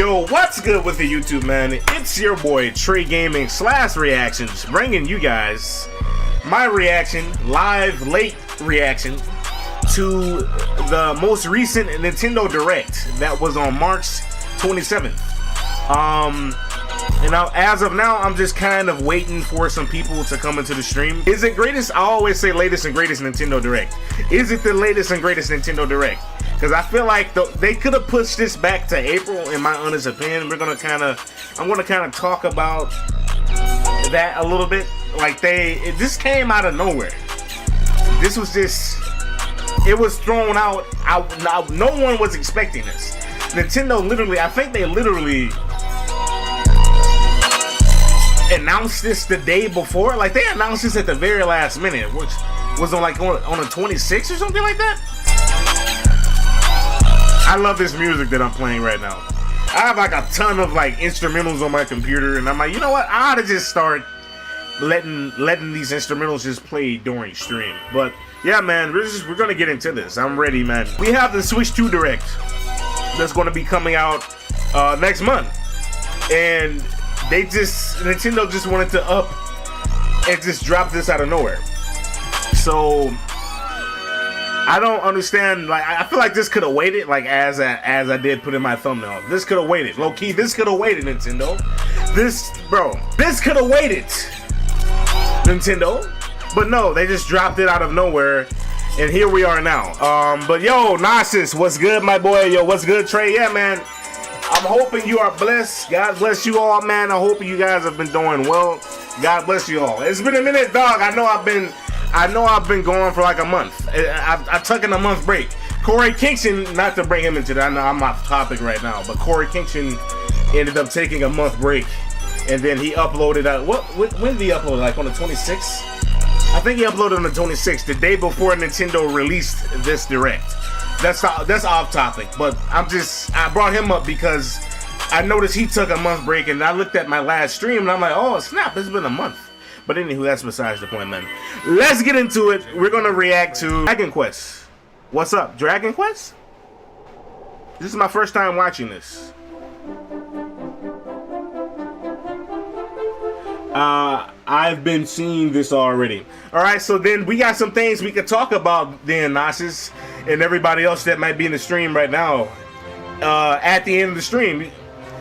Yo, what's good with the YouTube, man? It's your boy Trey Gaming / Reactions, bringing you guys my reaction, live late reaction to the most recent Nintendo Direct that was on March 27th. You know, as of now, I'm just kind of waiting for some people to come into the stream. Is it greatest? I always say latest and greatest Nintendo Direct. Is it the latest and greatest Nintendo Direct? Because I feel like they could have pushed this back to April, in my honest opinion. I'm gonna kind of talk about that a little bit. Like this came out of nowhere. This was just, it was thrown out. No one was expecting this. Nintendo literally, I think they literally announced this the day before. Like they announced this at the very last minute, which was on the 26th or something like that. I love this music that I'm playing right now. I have like a ton of like instrumentals on my computer, and I'm like, you know what? I ought to just start letting these instrumentals just play during stream. But yeah, man, we're gonna get into this. I'm ready, man. We have the Switch 2 Direct that's gonna be coming out next month, and Nintendo just wanted to up and just drop this out of nowhere. So I don't understand. Like, I feel like this could have waited. Like as I did put in my thumbnail, this could have waited. Low key, this could have waited, Nintendo. This could have waited, Nintendo. But no, they just dropped it out of nowhere, and here we are now. But yo, Narcissus, what's good, my boy? Yo, what's good, Trey? Yeah, man. I'm hoping you are blessed. God bless you all, man. I hope you guys have been doing well. God bless you all. It's been a minute, dog. I know I've been gone for like a month. I took in a month break. Corey Kingston, not to bring him into that, I know I'm off topic right now, but Corey Kingston ended up taking a month break, and then he uploaded. When did he upload? Like on the 26th? I think he uploaded on the 26th, the day before Nintendo released this Direct. That's off topic, but I brought him up because I noticed he took a month break, and I looked at my last stream, and I'm like, oh snap, it's been a month. But anywho, that's besides the point, man. Let's get into it. We're gonna react to Dragon Quest. What's up, Dragon Quest? This is my first time watching this. I've been seeing this already. All right, so then we got some things we could talk about then, Narcissus, and everybody else that might be in the stream right now. At the end of the stream,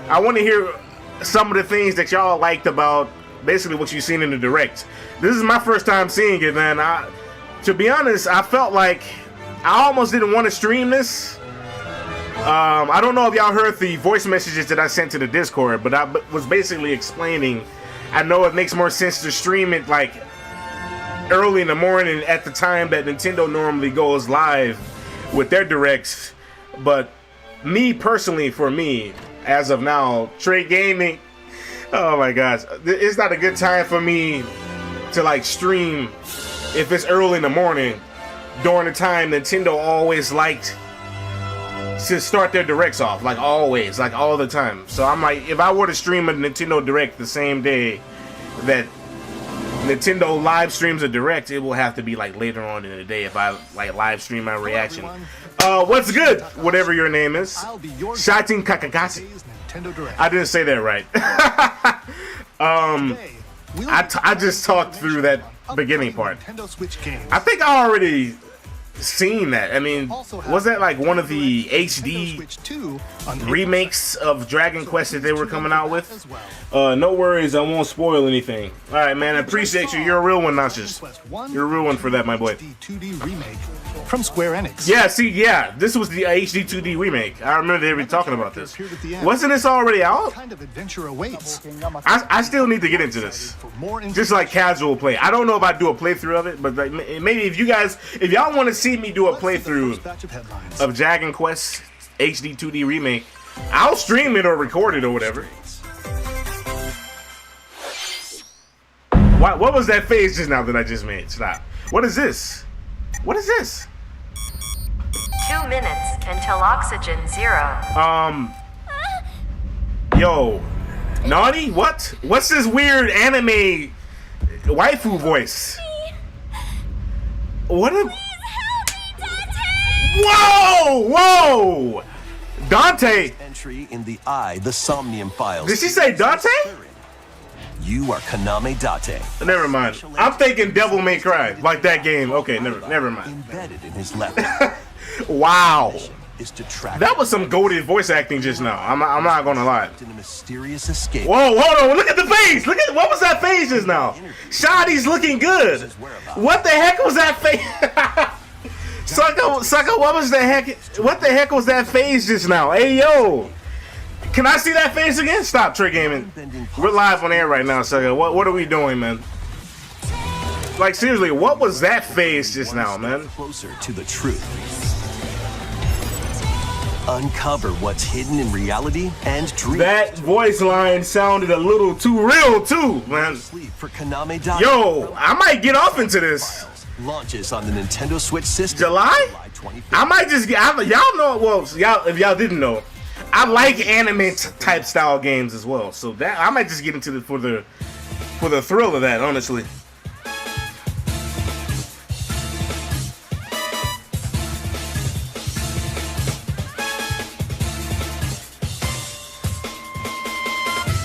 I want to hear some of the things that y'all liked about basically what you've seen in the Direct. This is my first time seeing it, man. To be honest, I felt like I almost didn't want to stream this. I don't know if y'all heard the voice messages that I sent to the Discord, but I was basically explaining, I know it makes more sense to stream it like early in the morning at the time that Nintendo normally goes live with their Directs, but me personally, for me, as of now, Trey Gaming, oh my gosh, it's not a good time for me to like stream if it's early in the morning during the time Nintendo always liked to start their Directs off, like always, like all the time. So I'm like, if I were to stream a Nintendo Direct the same day that Nintendo live streams a Direct, it will have to be like later on in the day if I like live stream my reaction. What's good? Whatever your name is. Shatin Kakakasi. I didn't say that right. I just talked through that beginning part. I think I already seen that. I mean, was that like one of the HD remakes of Dragon Quest that they were coming out with? No worries, I won't spoil anything. Alright, man, I appreciate you. You're a real one, Narcissus. You're a real one for that, my boy. 2D remake from Square Enix. Yeah, see, yeah, this was the HD 2D remake. I remember they were talking about this. Wasn't this already out? Kind of adventure awaits. I still need to get into this. Just like casual play. I don't know if I do a playthrough of it, but like, maybe if y'all want to see me do a playthrough of Dragon Quest HD 2D remake, I'll stream it or record it or whatever. What was that face just now that I just made? Stop. What is this? What is this? 2 minutes until oxygen 0. Yo, Naughty? What? What's this weird anime waifu voice? What a... Whoa! Whoa! Dante! entry in the the Somnium files. Did she say Dante? You are Kaname Date. Never mind. I'm thinking Devil May Cry, like that game. Okay, never mind. Embedded in his left Wow. is to track That was some goated voice acting just now. I'm not gonna lie. in a mysterious escape. Whoa, hold on! Look at the face. Look at what was that face just now? Shotty's looking good. What the heck was that face? Sucker, what was the heck? What the heck was that face just now? Hey yo, can I see that face again? Stop, Tray Gaming. We're live on air right now, sucker. What are we doing, man? Like seriously, what was that face just now, man? Closer to the truth. Uncover what's hidden in reality and dream. That voice line sounded a little too real too, man. Sleep for Kaname Date. Yo, I might get off into this. Launches on the Nintendo Switch system. July? 25th. I might just get. Y'all know. Well, y'all, if y'all didn't know, I like anime type style games as well. So that I might just get into it for the thrill of that, honestly.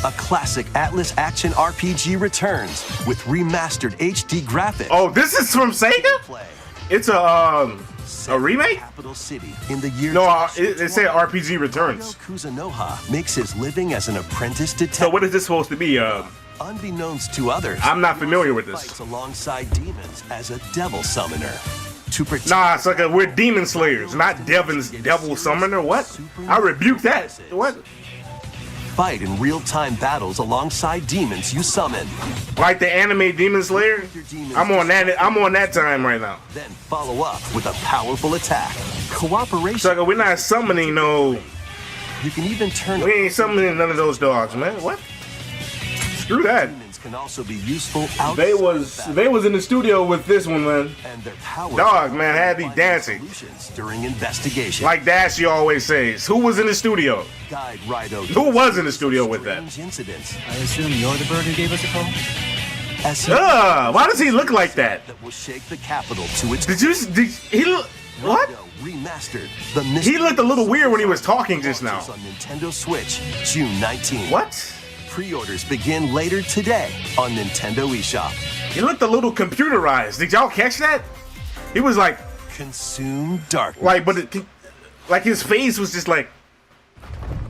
A classic Atlas action RPG returns with remastered HD graphics. Oh, this is from Sega? Play. It's a remake? Capital City in the year. No, it said RPG Returns. Kuzunoha makes his living as an apprentice detective. So what is this supposed to be? Unbeknownst to others, I'm not familiar with this. fights alongside demons as a devil summoner. To protect Nah, it's like we're demon slayers, not devil summoner. What? I rebuke that. What? fight in real-time battles alongside demons you summon. Like the anime Demon Slayer? I'm on that time right now. Then follow up with a powerful attack. Cooperation. Sucker, we're not summoning no. You can even turn. We ain't summoning none of those dogs, man. What? Screw that. Demons can also be useful outside They was in the studio with this one, man. and their power. Dog, man, had me dancing. Solutions during investigation. Like Dashi always says. Who was in the studio? Guide Rido. Who was in the studio with that? Strange incidents. I assume you're the bird who gave us a call? As he Why does he look like that? that will shake the capital to its. Did he look? What? Rido Remastered. The He looked a little weird when he was talking just now. On Nintendo Switch, June 19th. What? Pre-orders begin later today on Nintendo eShop. He looked a little computerized. Did y'all catch that? He was like Consume darkness. like his face was just like,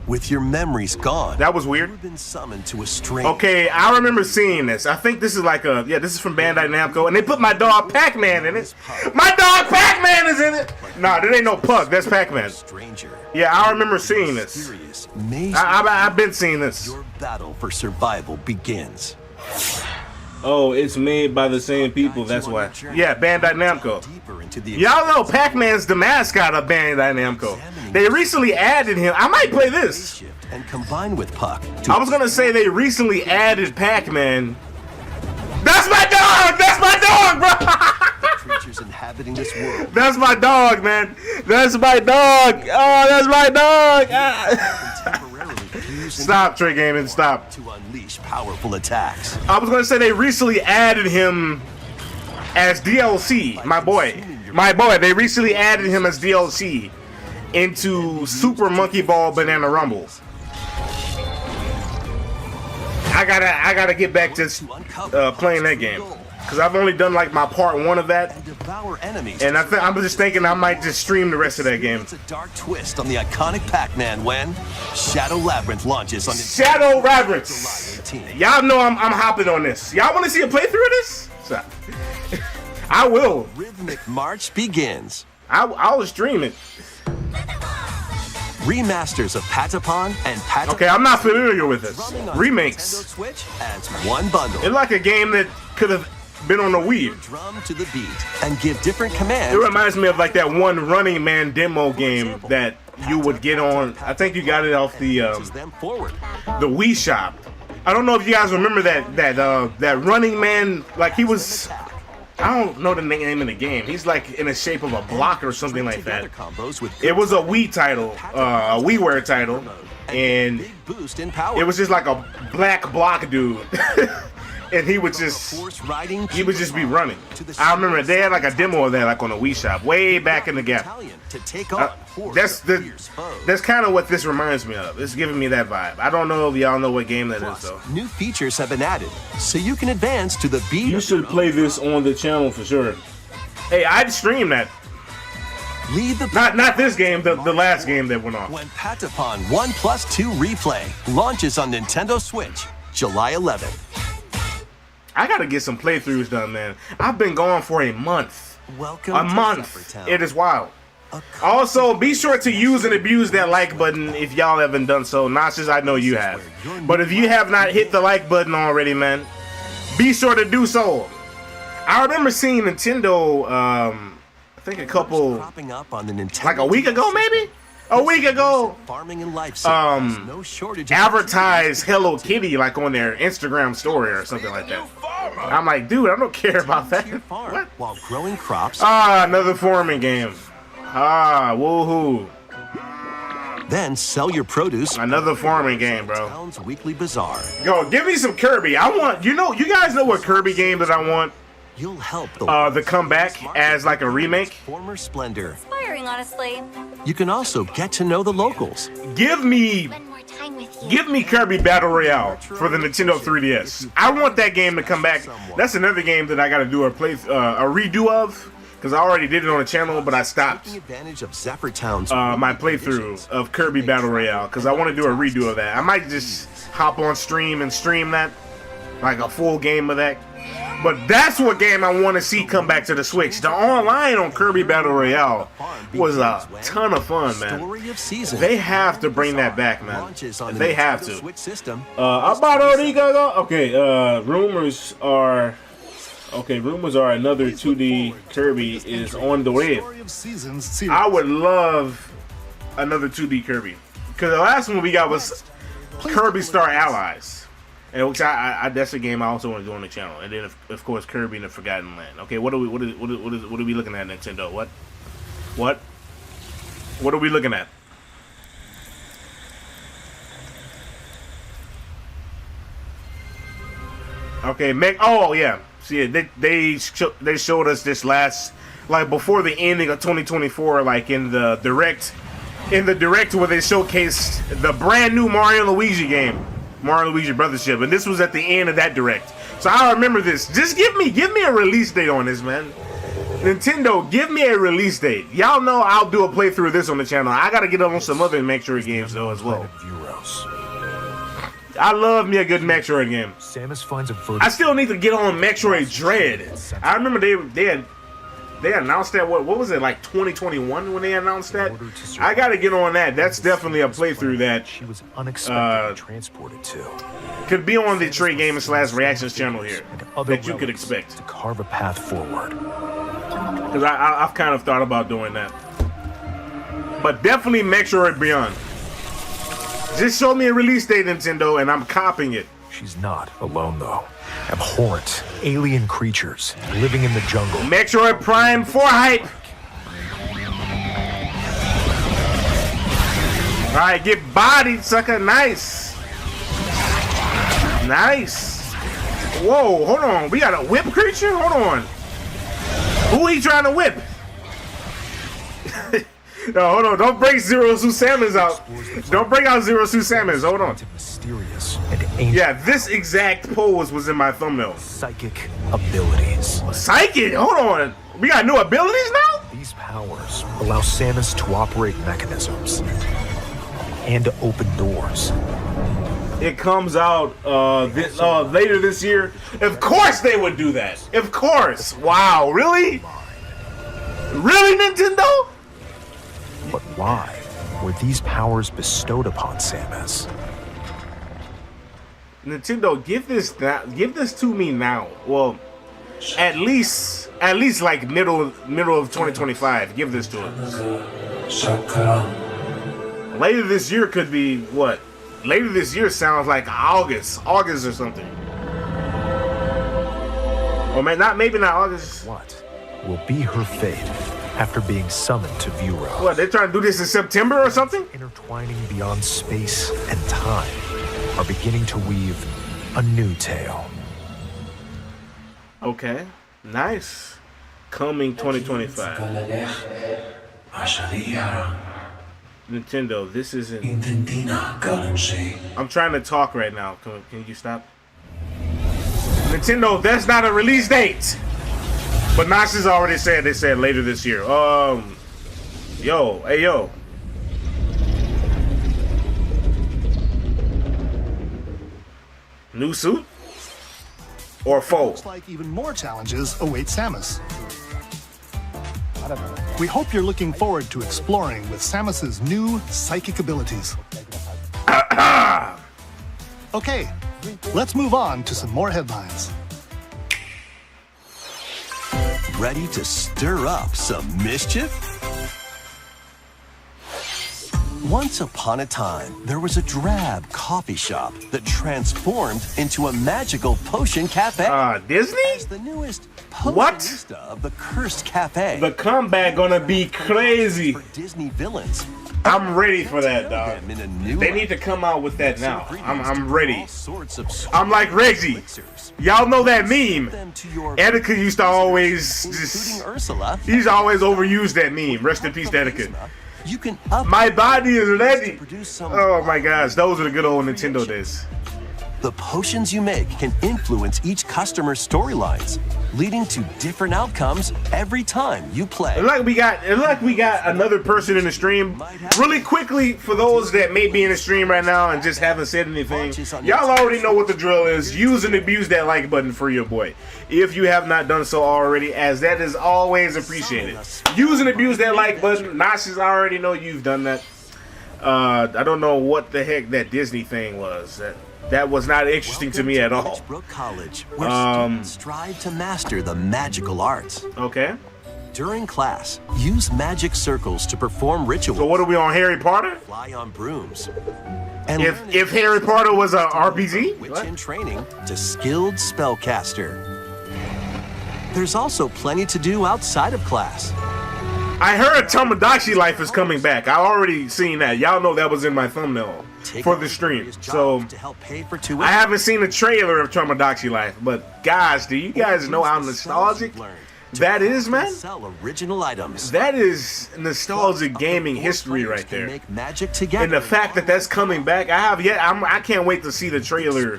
With your memories gone, that was weird. you've been summoned to a strange. Okay, I remember seeing this. I think this is like this is from Bandai Namco, and they put my dog Pac-Man in it. My dog Pac-Man is in it. Nah, there ain't no Pug. That's Pac-Man. Stranger. Yeah, I remember seeing this. Serious. Amazing. I've been seeing this. Your battle for survival begins. Oh, it's made by the same people. That's why. Yeah, Bandai Namco. Deeper into the Y'all know Pac-Man's the mascot of Bandai Namco. They recently added him. I might play this. shift and combine with Puck. To I was gonna say they recently added Pac-Man. That's my dog! That's my dog, bro! creatures inhabiting this world. That's my dog, man. That's my dog. Oh, that's my dog. Temporarily fuse Stop, Tray Gaming. Stop. to unleash powerful attacks. I was gonna say they recently added him as DLC. My boy. They recently added him as DLC into Super Monkey Ball Banana Rumble. I gotta get back to playing that game because I've only done like my part 1 of that, And devour enemies. and I'm just thinking I might just stream the rest of that game. It's a dark twist on the iconic Pac-Man when Shadow Labyrinth launches on Shadow Rabbits. July 18th. Y'all know I'm hopping on this. Y'all want to see a playthrough of this? Stop. I will. Rhythmic March begins. I'll stream it. Remasters of Patapon and Patapon. Okay, I'm not familiar with this. Running on Nintendo Remakes. Switch adds one bundle. It's like a game that could have been on the Wii. Drum to the beat and give different commands. It reminds me of like that one Running Man demo game that you would get on. I think you got it off the them forward. Wii shop. I don't know if you guys remember that Running Man. Like he was. I don't know the name of the game. He's like in the shape of a block or something like that. Combos with It was a Wii title, a WiiWare title, and big boost in power. it was just like a black block dude. and he would just be running. I remember they had like a demo of that like on a Wii shop way back in the gap. That's kind of what this reminds me of. It's giving me that vibe. I don't know if y'all know what game that is though. New features have been added, so you can advance to the beat. You should play this on the channel for sure. Hey, I'd stream that. Lead the not this game, the last game that went off. When Patapon 1+2 Replay launches on Nintendo Switch, July 11th. I gotta get some playthroughs done, man. I've been gone for a month. Welcome a to month. Zephyr Town. It is wild. Also, be sure to use and abuse that like button if y'all haven't done so. Notches, I know you have. But if you have not hit the like button already, man, be sure to do so. I remember seeing Nintendo, I think a couple, like a week ago, maybe? A week ago, advertise Hello Kitty like on their Instagram story or something like that. I'm like, dude, I don't care about that. What? While growing crops. Another farming game. Woohoo. Then sell your produce. Another farming game, bro. Town's Weekly Bazaar. Yo, give me some Kirby. I want, you guys know what Kirby game that I want? You'll help the comeback as like a remake. Former splendor. Inspiring, honestly. You can also get to know the locals. Give me Spend more time with you. Give me Kirby Battle Royale for the Nintendo 3DS. I want that game to come back. That's another game that I got to do a redo of because I already did it on the channel, but I stopped Advantage of Zephyr Town's my playthrough of Kirby Battle Royale because I want to do a redo of that. I might just hop on stream and stream that, like a full game of that. But that's what game I want to see come back to the Switch. The online on Kirby Battle Royale was a ton of fun, man. They have to bring that back, man. They have to. About okay, rumors are another 2D Kirby is on the way. I would love another 2D Kirby because the last one we got was Kirby Star Allies. And which that's a game I also want to do on the channel, and then of course Kirby and the Forgotten Land. Okay, what are we looking at, Nintendo? What are we looking at? Okay, oh yeah, see they showed us this last, like before the ending of 2024, like in the direct where they showcased the brand new Mario and Luigi game. Mario Luigi Brothership, and this was at the end of that direct. So I remember this. Just give me a release date on this, man. Nintendo, give me a release date. Y'all know I'll do a playthrough of this on the channel. I gotta get on some other Metroid games though as well. I love me a good Metroid game. I still need to get on Metroid Dread. I remember they announced that, what was it, like 2021 when they announced that? I gotta get on that. That's definitely a playthrough that she was unexpectedly transported to. Could be on the TRAY-MAN-GamesReactZ channel here that you could expect. To carve a path forward. Because I've kind of thought about doing that. But definitely Metroid Beyond. Just show me a release date, Nintendo, and I'm copying it. She's not alone though. Abhorrent alien creatures living in the jungle. Metroid Prime 4 hype. All right, get bodied, sucker. Nice. Nice. Whoa, hold on. We got a whip creature? Hold on. Who he trying to whip? No, hold on. Don't break Zero Suit Samus out. Don't break out Zero Suit Samus. Hold on. Mysterious and ancient. Yeah, this exact pose was in my thumbnail. Psychic abilities. Psychic? Hold on. We got new abilities now? These powers allow Samus to operate mechanisms and to open doors. It comes out later this year. Of course they would do that. Of course. Wow, really? Really, Nintendo? But why were these powers bestowed upon Samus? Nintendo, give this to me now. Well, at least like middle of 2025. Give this to us. Later this year could be what? Later this year sounds like August or something. Or maybe not August. What will be her fate after being summoned to Vuro? What, they're trying to do this in September or something? Intertwining beyond space and time are beginning to weave a new tale. Okay, nice. Coming 2025. Nintendo, this isn't. I'm trying to talk right now. Can you stop? Nintendo, that's not a release date. But Nasa's already said they said later this year. Yo, hey yo. New suit? Or foe? Looks like even more challenges await Samus. We hope you're looking forward to exploring with Samus's new psychic abilities. Okay, let's move on to some more headlines. Ready to stir up some mischief? Once upon a time, there was a drab coffee shop that transformed into a magical potion cafe. Disney? As the newest potionista of the cursed cafe. The comeback gonna be crazy. For Disney villains. I'm ready for that, dog. They need to come out with that now. I'm ready. I'm like Reggie. Y'all know that meme. Etika used to always just. He used to always overuse that meme. Rest in peace, Etika. You can my body is ready. Oh my gosh, those are the good old Nintendo days. The potions you make can influence each customer's storylines, leading to different outcomes every time you play. It's like we got another person in the stream. Really quickly, for those that may be in the stream right now and just haven't said anything, y'all already know what the drill is. Use and abuse that like button for your boy, if you have not done so already, as that is always appreciated. Use and abuse that like button. Nashis, I already know you've done that. I don't know what the heck that Disney thing was. That was not interesting to me at all. College, where students strive to master the magical arts. Okay. During class, use magic circles to perform rituals. So what are we on, Harry Potter? Fly on brooms. And if Harry Potter was a RPG? Which in training to skilled spellcaster. There's also plenty to do outside of class. I heard Tomodachi Life is coming back. I already seen that. Y'all know that was in my thumbnail for the stream. So I haven't seen a trailer of Tomodachi Life, but guys, do you guys know how nostalgic that is, man? Sell original items. That is nostalgic gaming history right there. Make magic together. And the fact that that's coming back, I can't wait to see the trailer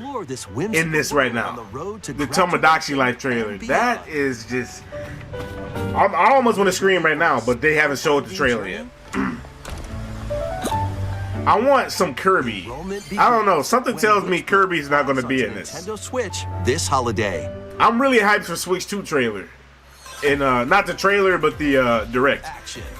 in this right now. The Tomodachi Life trailer. That is just. I almost want to scream right now, but they haven't showed the trailer yet. I want some Kirby. I don't know. Something tells me Kirby's not going to be in this. Nintendo Switch this holiday. I'm really hyped for Switch 2 trailer. And not the trailer, but the direct.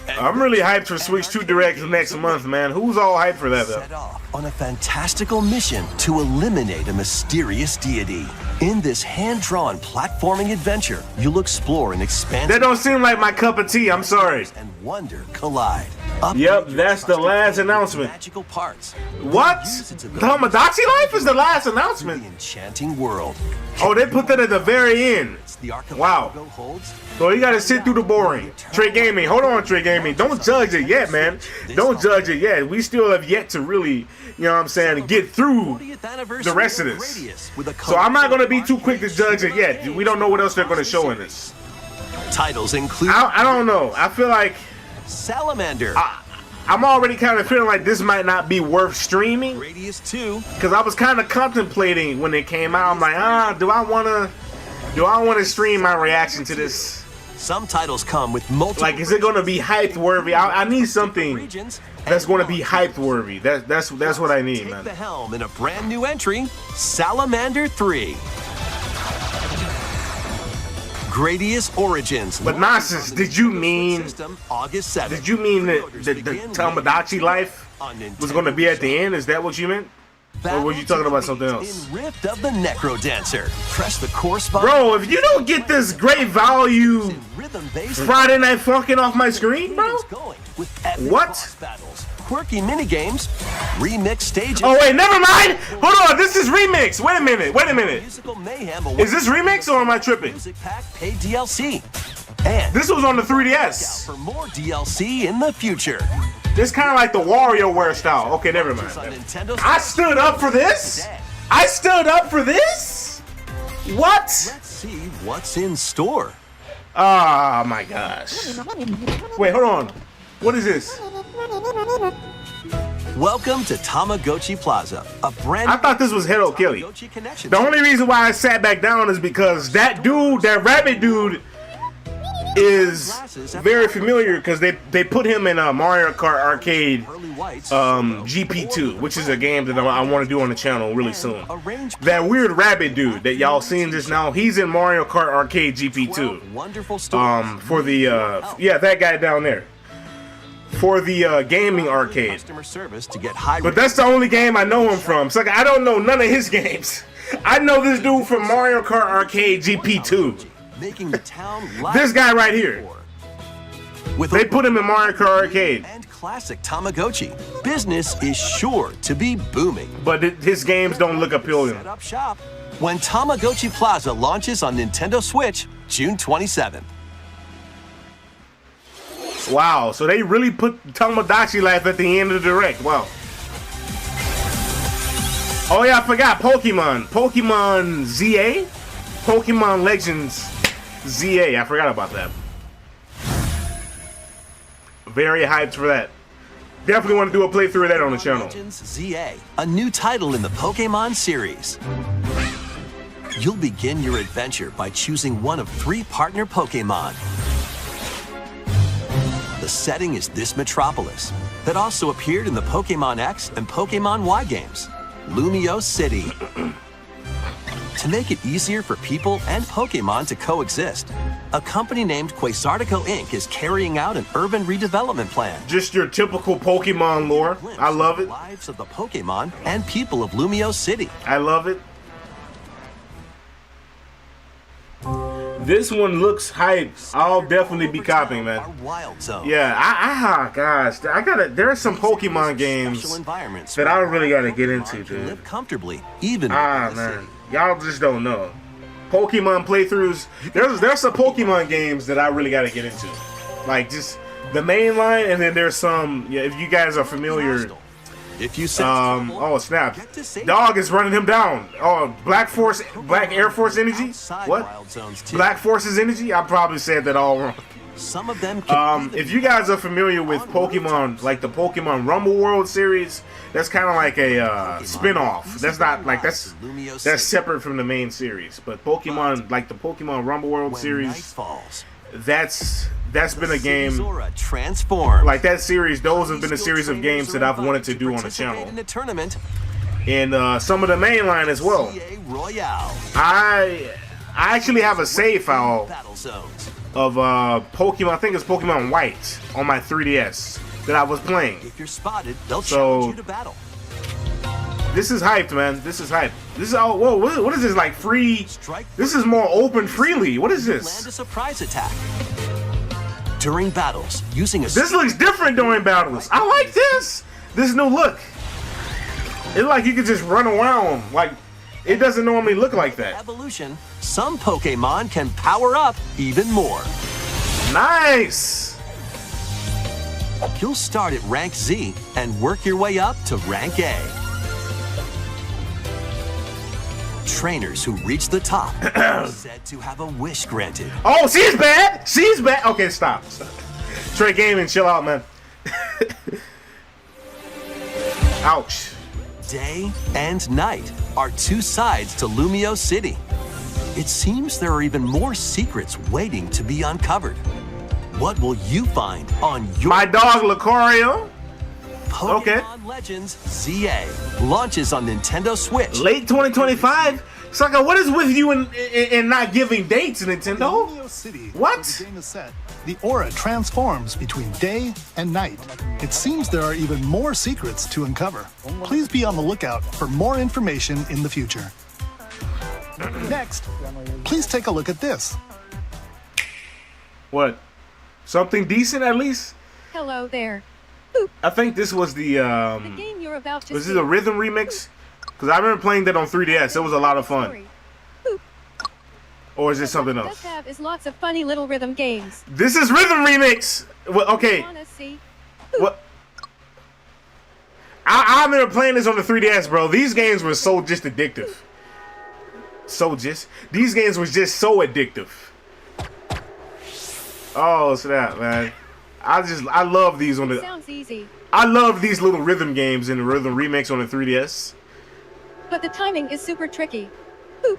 I'm really hyped for Switch 2 direct next month, man. Who's all hyped for that, though? Set off on a fantastical mission to eliminate a mysterious deity. In this hand-drawn platforming adventure, you'll explore an expansive. That don't seem like my cup of tea. I'm sorry. And wonder collide. Yep, that's the last announcement. Magical parts. What? Tomodachi Life is the last announcement. The enchanting world. Oh, they put that at the very end. Wow. So you gotta sit through the boring. Trey Gaming, hold on, Trey Gaming. Don't judge it yet, man. Don't judge it yet. We still have yet to really, you know what I'm saying, get through the rest of this. So I'm not gonna be too quick to judge it yet. We don't know what else they're gonna show in this. Titles include. I don't know. I feel like Salamander. I'm already kind of feeling like this might not be worth streaming. Radius 2. Because I was kind of contemplating when it came out. I'm like, do I want to stream my reaction to this? Some titles come with multiple. Like, is it going to be hype worthy? I need something that's going to be hype worthy. That's what I need, man. Take the helm in a brand new entry, Salamander 3. Gradius Origins. But Nonsense, did you mean August 7th. Did you mean that the Tomodachi Life was going to be at the end? Is that what you meant? Or were you talking about something else? In Rift of the Necro Dancer. Press the corresponding. Bro, if you don't get this great value Friday Night Funkin' off my screen, bro. What? Quirky minigames, remix stages. Oh wait, never mind. Hold on, this is remix. Wait a minute. Musical mayhem. Is this remix or am I tripping? Music pack, paid DLC. And this was on the 3DS. For more DLC in the future. This kind of like the WarioWare style. Okay, never mind. I stood up for this. I stood up for this. What? Let's see what's in store. Oh my gosh. Wait, hold on. What is this? Welcome to Tamagotchi Plaza, a brand I thought this was Hello Kitty. Tamagotchi connection. The only reason why I sat back down is because that dude, that rabbit dude, is very familiar because they put him in a Mario Kart Arcade GP2, which is a game that I want to do on the channel really soon. That weird rabbit dude that y'all seen just now, he's in Mario Kart Arcade GP2. Wonderful For the yeah, that guy down there. For the gaming arcade. Customer service to get high. But that's the only game I know him from. So I don't know none of his games. I know this dude from Mario Kart Arcade GP2. Making the town This guy right here. They put him in Mario Kart Arcade. And classic Tamagotchi. Business is sure to be booming. But his games don't look appealing. Set up shop when Tamagotchi Plaza launches on Nintendo Switch June 27th. Wow, so they really put Tamagotchi Life at the end of the direct. Wow. Oh yeah, I forgot Pokemon. Pokemon ZA? Pokemon Legends ZA. I forgot about that. Very hyped for that. Definitely want to do a playthrough of that on the channel. Legends ZA, a new title in the Pokemon series. You'll begin your adventure by choosing one of 3 partner Pokemon. The setting is this metropolis that also appeared in the Pokemon X and Pokemon Y games, Lumio City. To make it easier for people and Pokemon to coexist, a company named Quasartico Inc. is carrying out an urban redevelopment plan. Just your typical Pokemon lore. I love it. Lives of the Pokemon and people of Lumio City. I love it. This one looks hype. I'll definitely be copying, man. Our Wild Zone. Yeah, gosh, there are some Pokemon games that I really gotta get into, dude. Live comfortably, even in the Man, city. y'all just don't know. Pokemon playthroughs. There's some Pokemon games that I really gotta get into, like just the main line, and then there's some. Yeah, if you guys are familiar. If you Oh snap! Dog is running him down. Oh, Black Air Force energy. What? Black Forces energy? I probably said that all wrong. Some of them If you guys are familiar with Pokemon, like the Pokemon Rumble World series, that's kind of like a spin-off. That's not like that's separate from the main series. But Pokemon, like the Pokemon Rumble World series, that's been a game. Like that series, those have been a series of games that I've wanted to do on the channel. And some of the mainline as well. I actually have a save file of Pokemon. I think it's Pokemon White on my 3DS that I was playing. If you're spotted, they'll challenge you to battle. This is hyped, man. This is hyped. This is whoa. What is this like free? This is more open freely. What is this? Land a surprise attack during battles using a. This looks different during battles. I like this. This new look. It's like you could just run around. Like it doesn't normally look like that. Evolution. Some Pokemon can power up even more. Nice. You'll start at rank Z and work your way up to rank A. Trainers who reach the top are said to have a wish granted. Oh, she's bad. She's bad. Okay, stop. Trey Gaming, chill out, man. Ouch. Day and night are 2 sides to Lumio City. It seems there are even more secrets waiting to be uncovered. What will you find on your My dog Lucario? Pokemon Legends ZA launches on Nintendo Switch. Late 2025? Sucker, what is with you in not giving dates, Nintendo? Lumio City, What? where the game is set, the aura transforms between day and night. It seems there are even more secrets to uncover. Please be on the lookout for more information in the future. Next, please take a look at this. What? Something decent at least? Hello there. I think this was the The game you're about to was see. this a rhythm remix? Because I remember playing that on 3DS. It was a lot of fun. Or is this something What it else? does have is lots of funny little rhythm games. This is rhythm remix. Well, okay. Wanna see? What? I remember playing this on the 3DS, bro. These games were so just addictive. these games was just so addictive. Oh snap, man! I love these on the. Sounds easy. I love these little rhythm games and the rhythm remakes on the 3DS. But the timing is super tricky. Boop.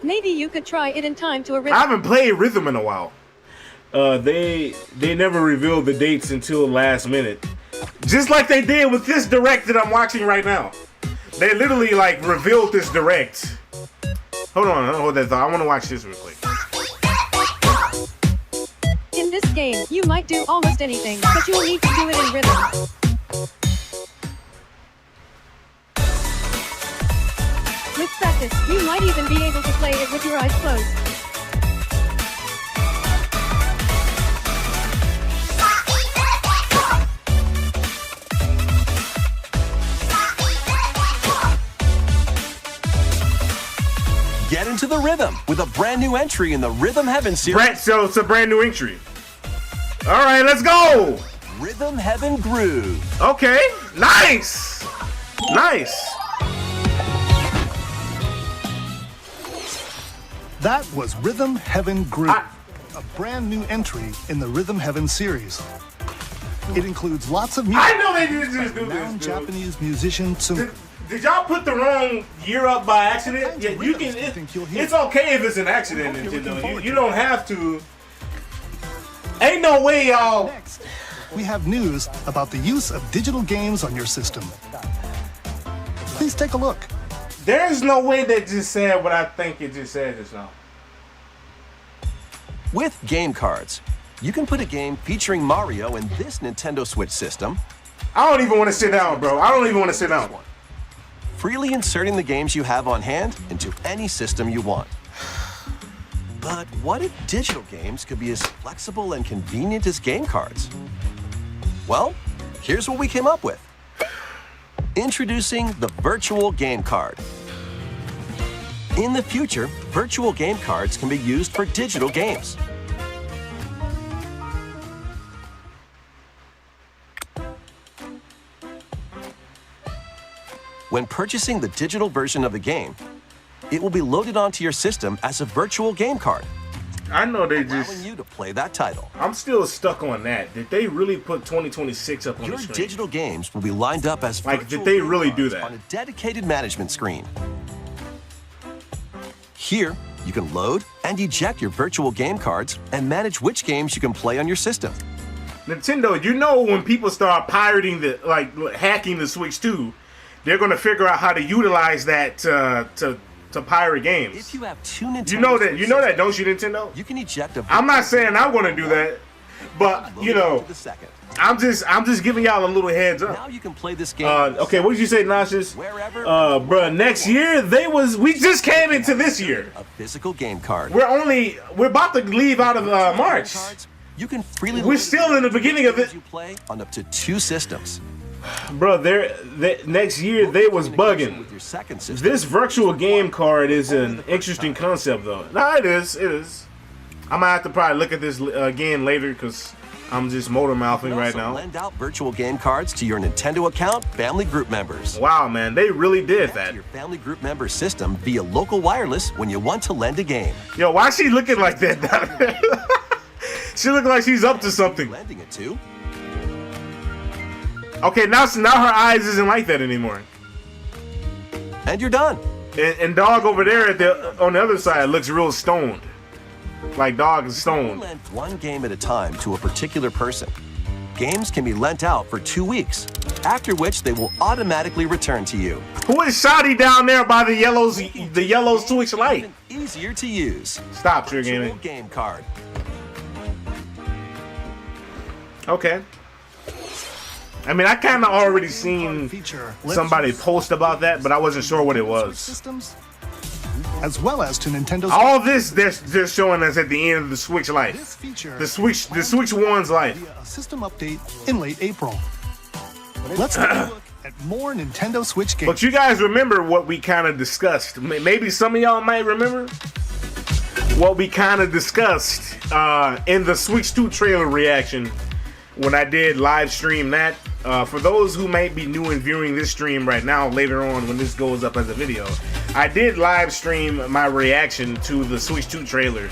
Maybe you could try it in time to a I rhythm. haven't played rhythm in a while. They never revealed the dates until last minute, just like they did with this direct that I'm watching right now. They literally like revealed this direct. Hold on, hold that thought. I want to watch this real quick. In this game, you might do almost anything, but you'll need to do it in rhythm. With practice, you might even be able to play it with your eyes closed. Get into the rhythm with a brand new entry in the Rhythm Heaven series. So it's a brand new entry. All right, let's go. Rhythm Heaven Groove. Okay, nice, nice. That was Rhythm Heaven Groove, a brand new entry in the Rhythm Heaven series. It includes lots of music. I know they didn't just do Renowned this. Dude. Japanese musician Did y'all put the wrong year up by accident? kinds Yeah, of you rhythms can. do you think you'll hear? It's okay if it's an accident, I hope you're looking Nintendo. forward You to don't have to. Ain't no way, y'all. Next, we have news about the use of digital games on your system. Please take a look. There's no way that just said what I think it just said just now. With game cards, you can put a game featuring Mario in this Nintendo Switch system, I don't even want to sit down, bro. I don't even want to sit down. freely inserting the games you have on hand into any system you want. But what if digital games could be as flexible and convenient as game cards? Well, here's what we came up with. Introducing the Virtual Game Card. In the future, virtual game cards can be used for digital games. When purchasing the digital version of the game, it will be loaded onto your system as a virtual game card, I know they allowing just. you to play that title. I'm still stuck on that. Did they really put 2026 up on Your the screen? digital games will be lined up as Like, virtual did they game really do cards that? on a dedicated management screen. Here, you can load and eject your virtual game cards and manage which games you can play on your system. Nintendo, you know when people start pirating hacking the Switch 2, they're gonna figure out how to utilize that to pirate games. If you have two Nintendo You know that, Switch don't you, Nintendo? systems, you can eject a I'm not virtual saying I'm gonna do that, but load you it know, onto the second. I'm just giving y'all a little heads up. Now you can play this game Okay, what did you say, Nauseous? wherever. Bruh, next year we just came into this year. A physical game card. We're about to leave out of March. Cards, you can freely We're load still in the beginning of it. You play on up to 2 systems. Bro, next year they was bugging. With your second system. This virtual game card is an interesting concept, though. No, it is. It is. I'm gonna have to probably look at this again later because I'm just motor mouthing right Also now. lend out virtual game cards to your Nintendo account family group members. Wow, man, they really did that. Your family group member system via local wireless when you want to lend a game. Yo, why is she looking like that down there? She looks like she's up to something. Lending it to. Okay, now her eyes isn't like that anymore. And you're done. And dog over there on the other side looks real stoned. Like dog is You stoned. lend one game at a time to a particular person. Games can be lent out for 2 weeks, after which they will automatically return to you. Who is Shotty down there by the yellow Switch light? Even easier to use. Stop, Trigger Virtual Gaming. game card. Okay. I mean, I kind of already seen somebody post about that, but I wasn't sure what it was. Systems, as well as to Nintendo's. All this they're showing us at the end of the Switch This life. feature The Switch 1's life. via a system update in late April. Let's take a look at more Nintendo Switch games. But you guys remember what we kind of discussed. Maybe some of y'all might remember what we kind of discussed in the Switch 2 trailer reaction when I did live stream that. For those who might be new and viewing this stream right now, later on when this goes up as a video, I did live stream my reaction to the Switch 2 trailer.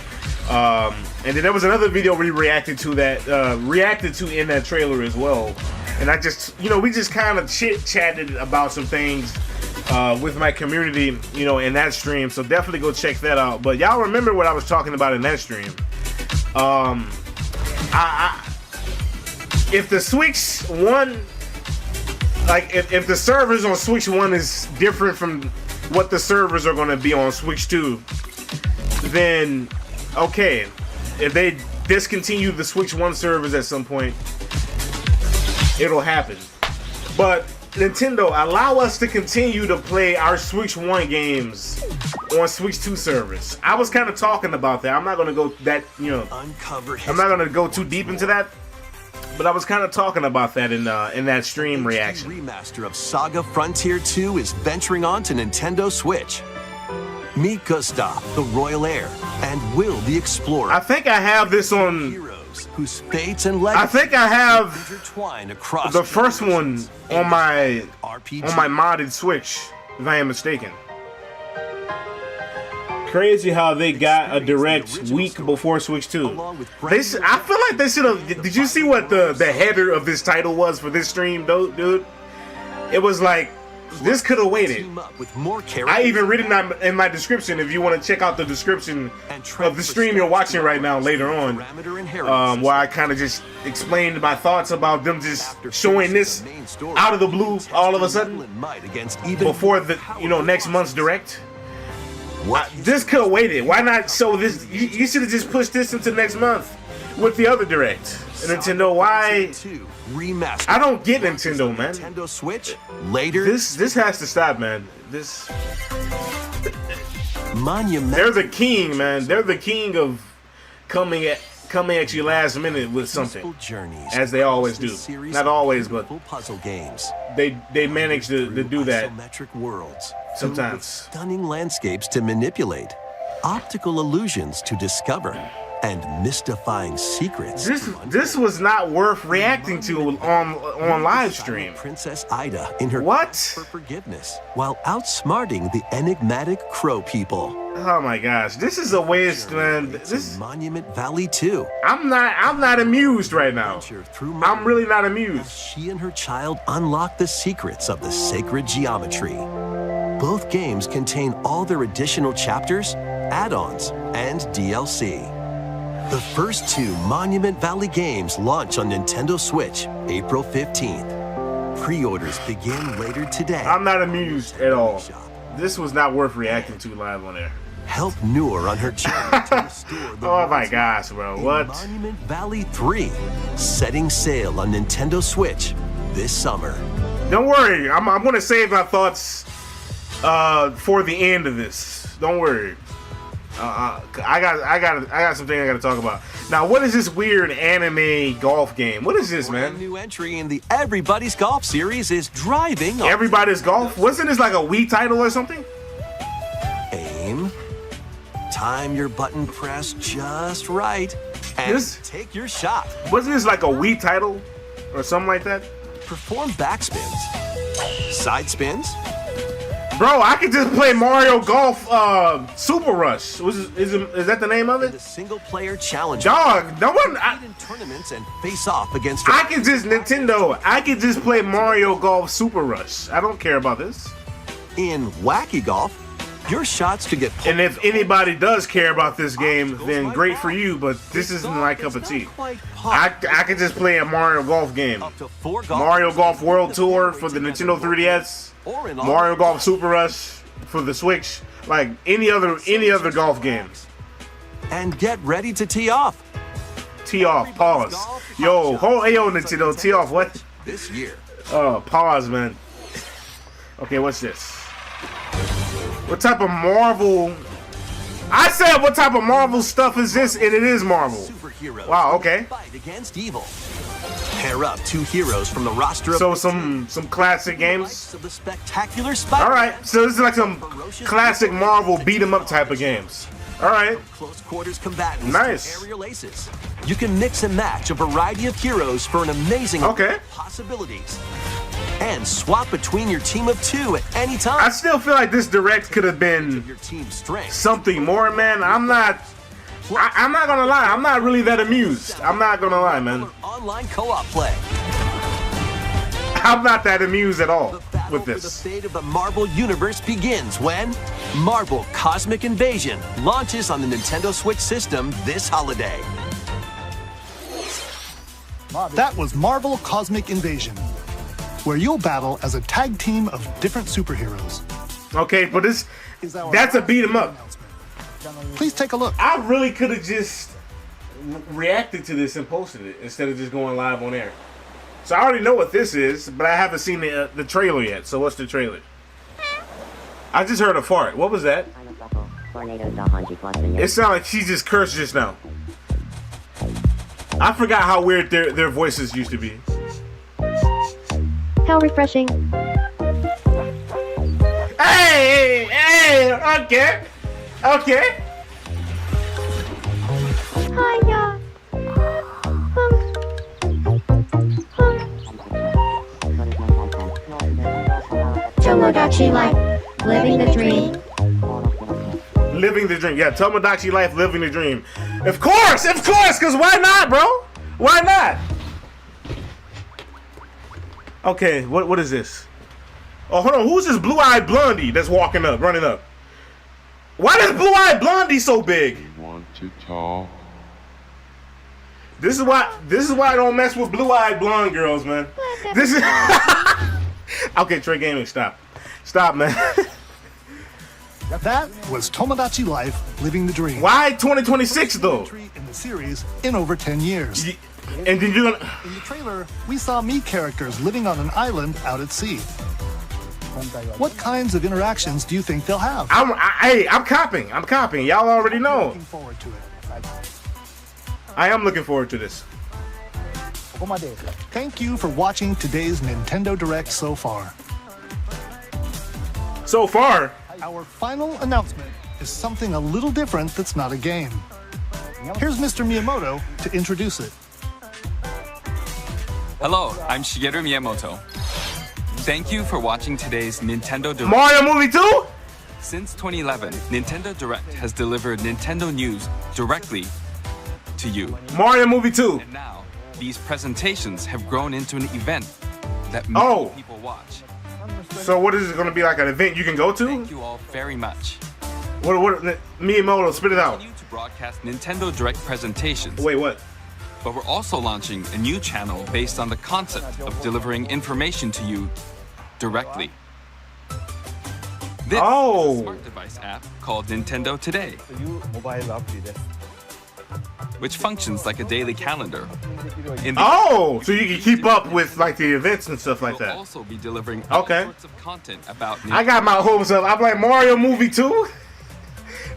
And then there was another video we reacted to that in that trailer as well. And I just, we just kind of chit-chatted about some things with my community, in that stream. So definitely go check that out. But y'all remember what I was talking about in that stream. If the Switch 1, like if the servers on Switch 1 is different from what the servers are going to be on Switch 2, then okay, if they discontinue the Switch 1 servers at some point, it'll happen. But Nintendo, allow us to continue to play our Switch 1 games on Switch 2 servers. I was kind of talking about that. I'm not going to go that, I'm not going to go too deep into that. But I was kind of talking about that in that stream reaction. Remaster of Saga Frontier 2 is venturing on to Nintendo Switch. Meet Gustav, the Royal Heir, and Will the Explorer. I think I have this on. Heroes whose fates and legacies I think I have intertwine across the first one on my RPG. modded Switch, if I am mistaken. Crazy how they got a direct week before Switch 2. I feel like they should have. Did you see what the header of this title was for this stream, dude? It was like, this could have waited. I even read it in my description. If you want to check out the description of the stream you're watching right now later on, where I kind of just explained my thoughts about them just showing this out of the blue all of a sudden before the next month's direct. This could have waited. Why not show this? You should have just pushed this into next month with the other direct. Nintendo, why? I don't get Nintendo, man. Nintendo Switch later. This has to stop, man. Monument. They're the king, man. They're the king of coming at you last minute with something, as they always do. Not always, but puzzle games. They manage to do that. Isometric worlds. Sometimes. Stunning landscapes to manipulate, optical illusions to discover, and mystifying secrets. This was not worth reacting to on live stream. Princess Ida in her what? For forgiveness, while outsmarting the enigmatic crow people. Oh my gosh, this is a waste, man. This Monument Valley 2. I'm not amused right now. I'm really not amused. She and her child unlock the secrets of the sacred geometry. Both games contain all their additional chapters, add-ons, and DLC. The first two Monument Valley games launch on Nintendo Switch April 15th. Pre-orders begin later today. I'm not amused at all. This was not worth reacting to live on air. Help Noor on her journey to restore the oh my gosh, bro. What? Monument Valley 3, setting sail on Nintendo Switch this summer. Don't worry, I'm gonna save my thoughts for the end of this. Don't worry. I got something I gotta talk about. Now, what is this weird anime golf game? What is this, man? New entry in the Everybody's Golf series is driving. Everybody's Golf? Wasn't this like a Wii title or something? Aim. Time your button press just right. And take your shot. Wasn't this like a Wii title or something like that? Perform backspins. Side spins. Bro, I could just play Mario Golf Super Rush. Is that the name of it? The single-player challenge. Dog, no one. In tournaments and face off against. I can just I can just play Mario Golf Super Rush. I don't care about this. In Wacky Golf, your shots could get. And if anybody does care about this game, then great for you. But this isn't my cup of tea. I can just play a Mario Golf game. Mario Golf World Tour for the Nintendo 3DS. Mario Golf Super Rush for the Switch, like any other golf game. And get ready to tee off. Tee off. Pause. Yo, Nintendo. Tee off. What? This year. Oh, pause, man. Okay, what's this? What type of Marvel? I said, what type of Marvel stuff is this? And it is Marvel. Superheroes. Wow. Okay. Fight against evil. Pair up two heroes from the roster. So some classic games. Of the spectacular Spider. All right. So this is like some classic Marvel beat 'em up type of games. All right. Close quarters combatants. Nice. Aerial aces. You can mix and match a variety of heroes for an amazing okay possibilities. and swap between your team of 2 at any time. I still feel like this direct could have been Your team's strength. something more, man. I'm not gonna lie. I'm not really that amused. I'm not gonna lie, man. Online co-op play. I'm not that amused at all The battle with for the this. fate of the Marvel Universe begins when Marvel Cosmic Invasion launches on the Nintendo Switch system this holiday. That was Marvel Cosmic Invasion, where you'll battle as a tag team of different superheroes. Okay, but that's a beat 'em up. Please take a look. I really could have just reacted to this and posted it instead of just going live on air. So I already know what this is, but I haven't seen the trailer yet. So what's the trailer? I just heard a fart. What was that? It sounded like she just cursed just now. I forgot how weird their voices used to be. How refreshing. Hey, okay. Hiya. Tomodachi life, living the dream. Living the dream. Yeah, Tomodachi life, living the dream. Of course, because why not, bro? Why not? Okay, what is this? Oh, hold on. Who's this blue-eyed blondie that's walking up, running up? Why is blue-eyed blondie so big? Want to talk? This is why I don't mess with blue-eyed blonde girls, man. This is okay. Trey Gaming, stop, man. That was Tomodachi Life, Living the Dream. Why 2026 though? Entry in the series in over 10 years. And then you're gonna. In the trailer, we saw Mii characters living on an island out at sea. What kinds of interactions do you think they'll have? I'm copying. Y'all already know. Looking forward to it. I am looking forward to this. Thank you for watching today's Nintendo Direct so far. So far, Our final announcement is something a little different that's not a game. Here's Mr. Miyamoto to introduce it. Hello, I'm Shigeru Miyamoto. Thank you for watching today's Nintendo Direct. Mario Movie 2? Since 2011, Nintendo Direct has delivered Nintendo news directly to you. Mario Movie 2. And now, these presentations have grown into an event that many people watch. So what is it going to be, like an event you can go to? Thank you all very much. What Miyamoto, spit it We out. continue to broadcast Nintendo Direct presentations, Wait, what? but we're also launching a new channel based on the concept of delivering information to you directly. This is a smart device app called Nintendo Today, which functions like a daily calendar. In the So you can keep up with like the events and stuff like we'll that. also be delivering all Okay. sorts of content about I got my hopes up. I'm like, Mario Movie 2?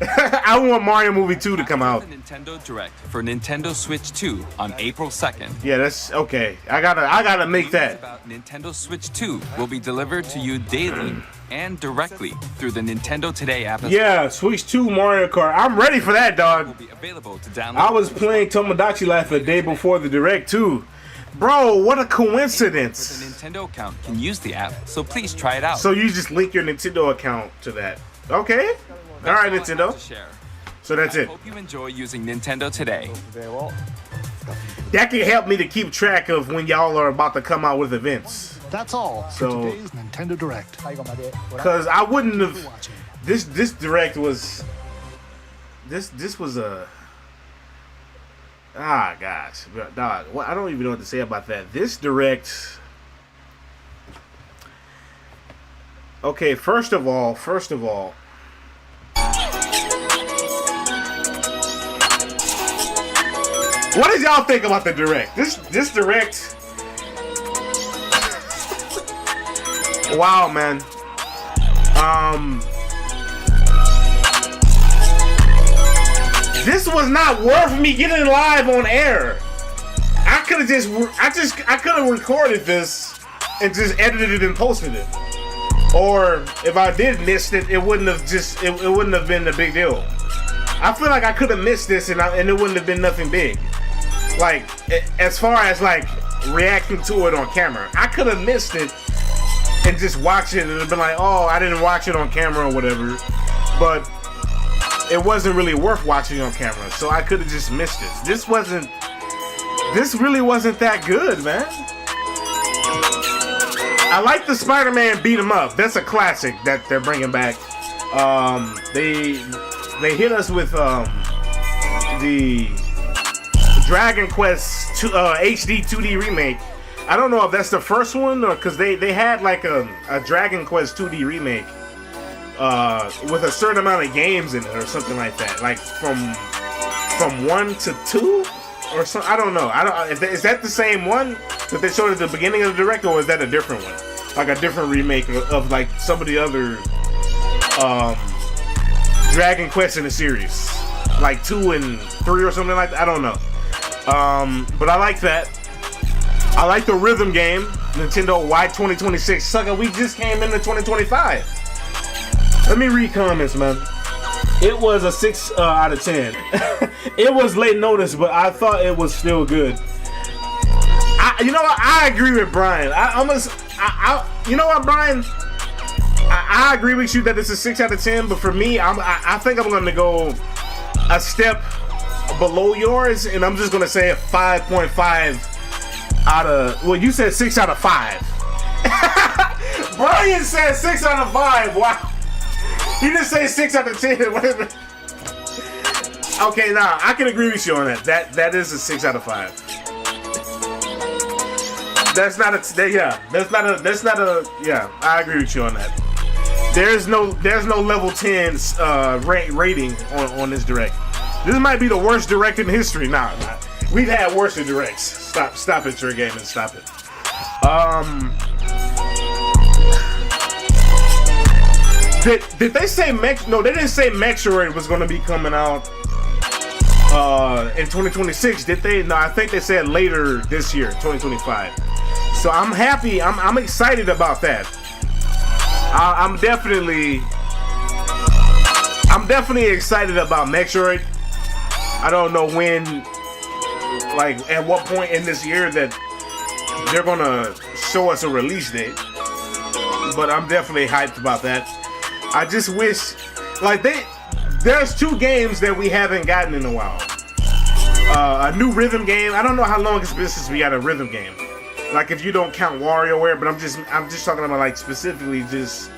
I want Mario Movie 2 to come out. the Nintendo Direct for Nintendo Switch 2 on April 2nd. Yeah, that's okay. I gotta make News that. about Nintendo Switch 2 will be delivered to you daily and directly through the Nintendo Today app. Yeah, Switch 2 Mario Kart. I'm ready for that, Will dog. be available to download. I was playing Tomodachi Life a day before the Direct too. Bro, what a with coincidence. a Nintendo account can use the app, so please try it out. So you just link your Nintendo account to that. Okay. All right, That's all I have Nintendo. to share. So that's it. Hope you enjoy using Nintendo Today. That can help me to keep track of when y'all are about to come out with events. That's all for So- today's Nintendo Direct. Cause I wouldn't have. For watching. This Direct was. This was a. Ah, gosh, dog. Well, I don't even know what to say about that. This Direct. Okay, first of all. What did y'all think about the Direct? This Direct. Wow, man. This was not worth me getting live on air. I could have I could have recorded this and just edited it and posted it. Or if I did miss it, it wouldn't have it wouldn't have been a big deal. I feel like I could have missed this and it wouldn't have been nothing big. Like as far as like reacting to it on camera, I could have missed it and just watch it and have been like, oh, I didn't watch it on camera or whatever, but it wasn't really worth watching on camera, so I could have just missed it. This really wasn't that good, man. I like the Spider-Man beat 'em up. That's a classic that they're bringing back. They hit us with the Dragon Quest HD 2D remake. I don't know if that's the first one or because they had like a Dragon Quest 2D remake with a certain amount of games in it or something like that, like from 1 to 2 or something. I don't know. Is that the same one that they showed at the beginning of the direct, or is that a different one, like a different remake of like some of the other Dragon Quest in the series, like 2 and 3 or something like that? I don't know. But I like that. I like the rhythm game. Nintendo, why 2026? Sucker, we just came into 2025. Let me read comments, man. It was a 6 out of 10. It was late notice, but I thought it was still good. You know what? I agree with Brian. You know what, Brian? I agree with you that it's a 6 out of 10, but for me, I think I'm going to go a step below yours, and I'm just going to say a 5.5 out of, well, you said 6 out of 5. Brian said 6 out of 5. Wow. He didn't say 6 out of 10. Whatever. Okay, nah, I can agree with you on that. That is a 6 out of 5. That's not a, yeah. I agree with you on that. There's no level 10's rating on this direct. This might be the worst direct in history. Nah. We've had worse directs. Stop it, TRAY-Gaming. Stop it. Did they say No, they didn't say Metroid was going to be coming out in 2026. Did they? No, I think they said later this year, 2025. So I'm happy. I'm excited about that. I'm definitely excited about Metroid. I don't know when, like at what point in this year that they're gonna show us a release date, but I'm definitely hyped about that. I just wish, like, there's 2 games that we haven't gotten in a while. A new rhythm game. I don't know how long it's been since we got a rhythm game. Like, if you don't count WarioWare, but I'm just talking about, like, specifically just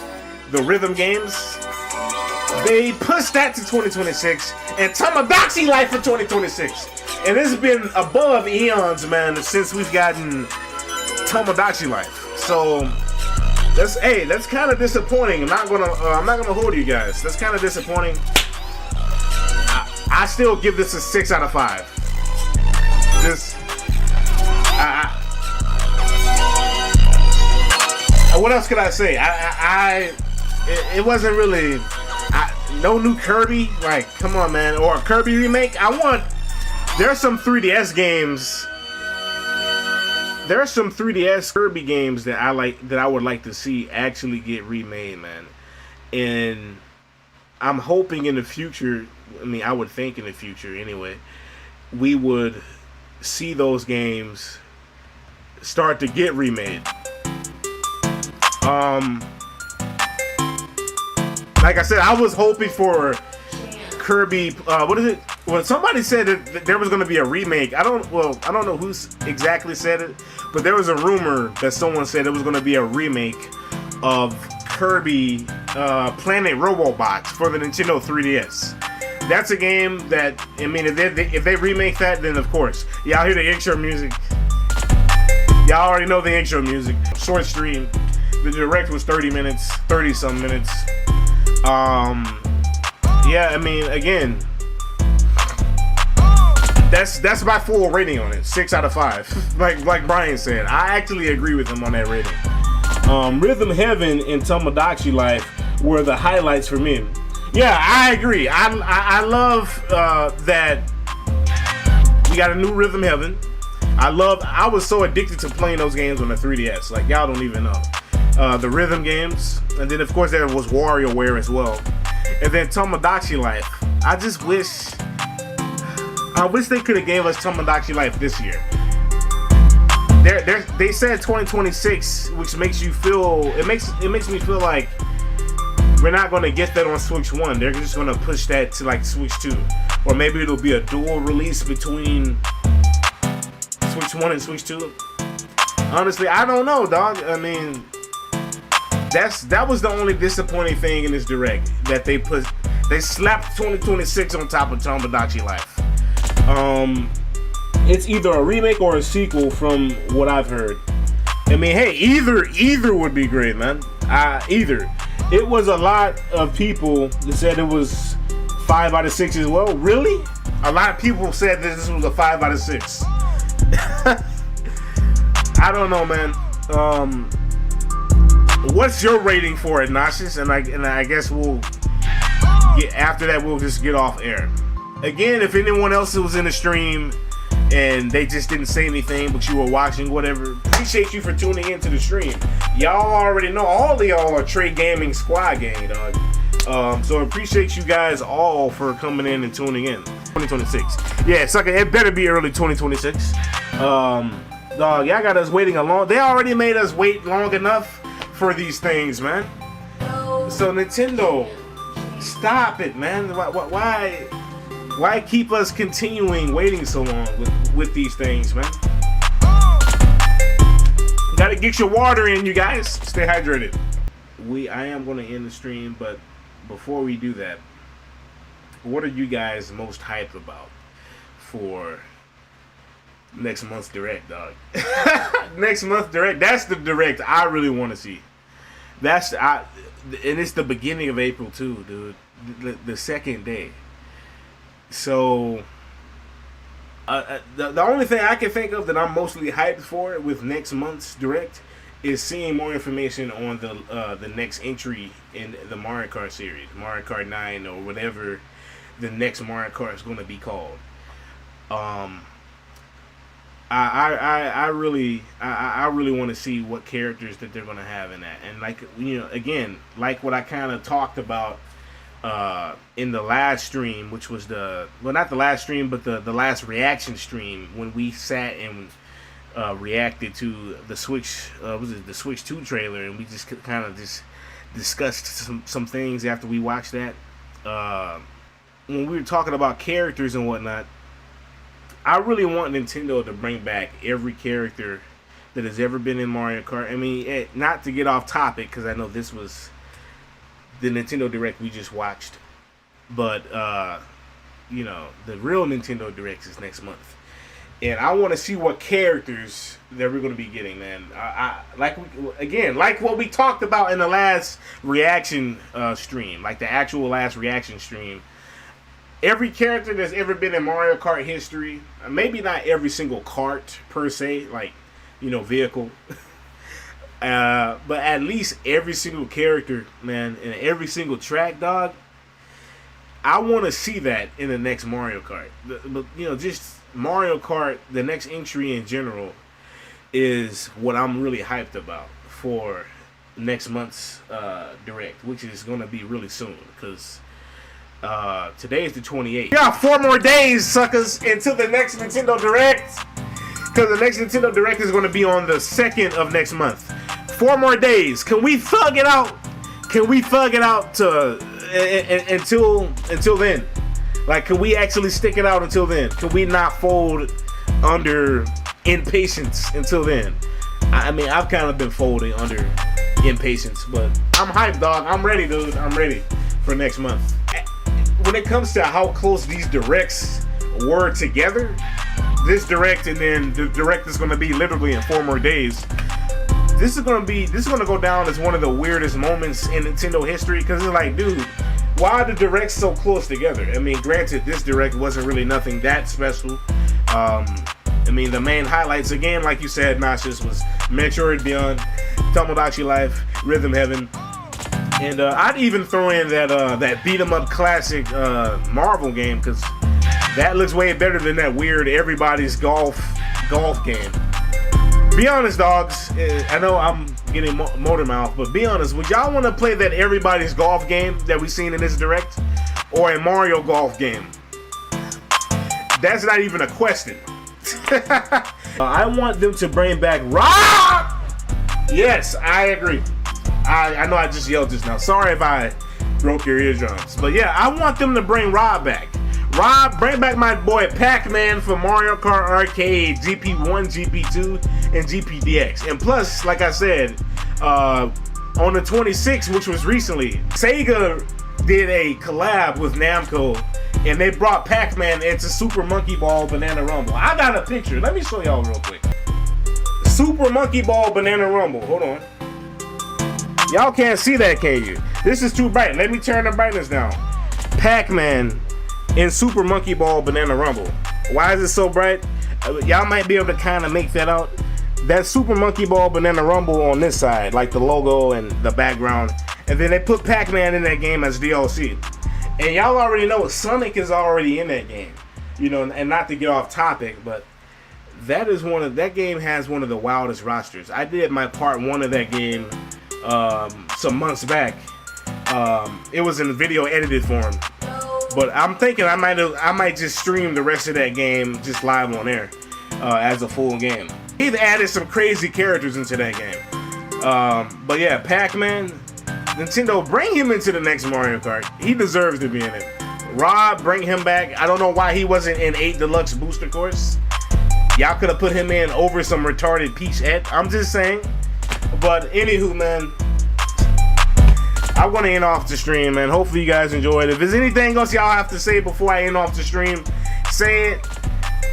the rhythm games. They pushed that to 2026, and Tamagotchi Life for 2026. And it's been above eons, man, since we've gotten Tamagotchi Life. So that's kind of disappointing. I'm not gonna hold you guys. That's kind of disappointing. I still give this a 6 out of 5. What else could I say? It wasn't really no new Kirby. Like, come on, man, or a Kirby remake. There's some 3DS games. There are some 3DS Kirby games that I would like to see actually get remade, man. And I'm hoping in the future, I would think in the future anyway, we would see those games start to get remade. Like I said, I was hoping for Kirby, what is it? Well, somebody said that there was going to be a remake. I don't know who exactly said it, but there was a rumor that someone said it was going to be a remake of Kirby Planet Robobots for the Nintendo 3DS. That's a game that, if they remake that, then of course. Y'all hear the intro music. Y'all already know the intro music. Short stream. The direct was 30-some minutes. Yeah, again, that's my full rating on it. 6 out of 5. Like Brian said, I actually agree with him on that rating. Rhythm Heaven and Tamagotchi Life were the highlights for me. Yeah, I agree. I love that we got a new Rhythm Heaven. I was so addicted to playing those games on the 3DS. Like, y'all don't even know. The rhythm games, and then of course there was WarioWare as well, and then Tamagotchi Life. I wish they could have gave us Tamagotchi Life this year. they said 2026, which makes you feel, it makes me feel like we're not gonna get that on Switch 1. They're just gonna push that to like Switch 2, or maybe it'll be a dual release between Switch 1 and Switch 2. Honestly, I don't know, dog. I mean, that was the only disappointing thing in this direct, that they slapped 2026 on top of Tomodachi Life. It's either a remake or a sequel from what I've heard. I mean, hey, either would be great, man. Either. It was a lot of people that said it was 5 out of 6 as well. Really? A lot of people said that this was a 5 out of 6. I don't know, man. What's your rating for it, Nauseous? And I guess we'll get, after that we'll just get off air. Again, if anyone else was in the stream and they just didn't say anything, but you were watching, whatever, appreciate you for tuning into the stream. Y'all already know, all of y'all are Tray Gaming Squad gang, dog. So appreciate you guys all for coming in and tuning in. 2026. Yeah, sucker, it better be early 2026. Dog, y'all got us waiting a long. They already made us wait long enough for these things, man. So Nintendo, stop it, man. Why keep us continuing waiting so long with these things, man? Gotta get your water in, you guys. Stay hydrated. I am gonna end the stream, but before we do that, what are you guys most hyped about for next month's direct, dog? Next month's direct. That's the direct I really want to see. And it's the beginning of April too, dude. The second day. So the only thing I can think of that I'm mostly hyped for with next month's direct is seeing more information on the next entry in the Mario Kart series, Mario Kart 9 or whatever the next Mario Kart is going to be called. I really want to see what characters that they're going to have in that, and like, you know, again, like what I kind of talked about in the last stream, which was not the last stream, but the last reaction stream, when we sat and reacted to the Switch, the Switch 2 trailer, and we just kind of just discussed some things after we watched that. When we were talking about characters and whatnot, I really want Nintendo to bring back every character that has ever been in Mario Kart. I mean, not to get off topic, because I know this was the Nintendo Direct we just watched, but you know, the real Nintendo Direct is next month, and I want to see what characters that we're going to be getting, man. Like what we talked about in the last reaction stream, like the actual last reaction stream. Every character that's ever been in Mario Kart history, maybe not every single kart per se, like, you know, vehicle, but at least every single character, man, and every single track, dog. I want to see that in the next Mario Kart. But you know, just Mario Kart, the next entry in general, is what I'm really hyped about for next month's direct, which is going to be really soon, because today is the 28th. Yeah, 4 more days, suckers, until the next Nintendo Direct. Because the next Nintendo Direct is going to be on the 2nd of next month. 4 more days. Can we thug it out? Can we thug it out to until then? Like, can we actually stick it out until then? Can we not fold under impatience until then? I mean, I've kind of been folding under impatience, but I'm hyped, dog. I'm ready, dude. I'm ready for next month. When it comes to how close these directs were together, this direct and then the direct is going to be literally in 4 more days. This is going to go down as one of the weirdest moments in Nintendo history, because it's like, dude, why are the directs so close together? I mean, granted, this direct wasn't really nothing that special. I mean, the main highlights, again, like you said, Nauseous, was Metroid Beyond, Tomodachi Life, Rhythm Heaven. And I'd even throw in that beat 'em up classic Marvel game, because that looks way better than that weird everybody's golf game. Be honest, dogs. I know I'm getting motor mouth, but be honest. Would y'all want to play that everybody's golf game that we seen in this direct, or a Mario golf game? That's not even a question. I want them to bring back Rob. Yes, I agree. I know I just yelled just now. Sorry if I broke your eardrums. But yeah, I want them to bring Rob back. Rob, bring back my boy Pac-Man for Mario Kart Arcade, GP1, GP2, and GPDX. And plus, like I said, on the 26th, which was recently, Sega did a collab with Namco, and they brought Pac-Man into Super Monkey Ball Banana Rumble. I got a picture. Let me show y'all real quick. Super Monkey Ball Banana Rumble. Hold on. Y'all can't see that, can you? This is too bright. Let me turn the brightness down. Pac-Man in Super Monkey Ball Banana Rumble. Why is it so bright? Y'all might be able to kind of make that out. That's Super Monkey Ball Banana Rumble on this side, like the logo and the background. And then they put Pac-Man in that game as DLC. And y'all already know Sonic is already in that game. You know, and not to get off topic, but that game has one of the wildest rosters. I did my part 1 of that game some months back. It was in video edited form. But I'm thinking I might just stream the rest of that game just live on air as a full game. He's added some crazy characters into that game. But yeah, Pac-Man, Nintendo, bring him into the next Mario Kart. He deserves to be in it. Rob, bring him back. I don't know why he wasn't in 8 Deluxe Booster Course. Y'all could have put him in over some retarded Peach Ed. I'm just saying. But anywho, man, I want to end off the stream, man. Hopefully you guys enjoyed. If there's anything else y'all have to say before I end off the stream, say it.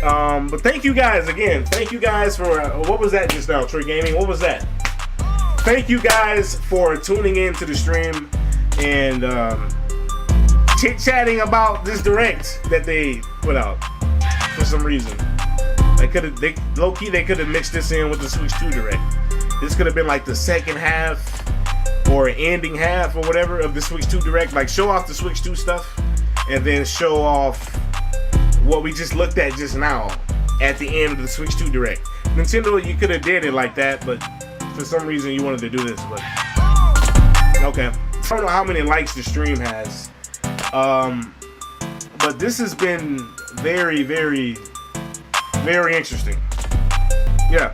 But thank you guys again. Thank you guys for what was that just now, Trey Gaming? What was that? Thank you guys for tuning in to the stream and chit-chatting about this direct that they put out for some reason. Low-key they could have mixed this in with the Switch 2 direct. This could have been like the second half or ending half or whatever of the Switch 2 direct. Like show off the Switch 2 stuff and then show off what we just looked at just now at the end of the Switch 2 direct. Nintendo, you could have did it like that, but for some reason you wanted to do this. But okay, I don't know how many likes the stream has, but this has been very, very, very interesting. Yeah.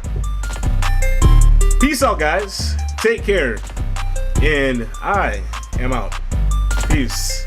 Peace out, guys. Take care. And I am out. Peace.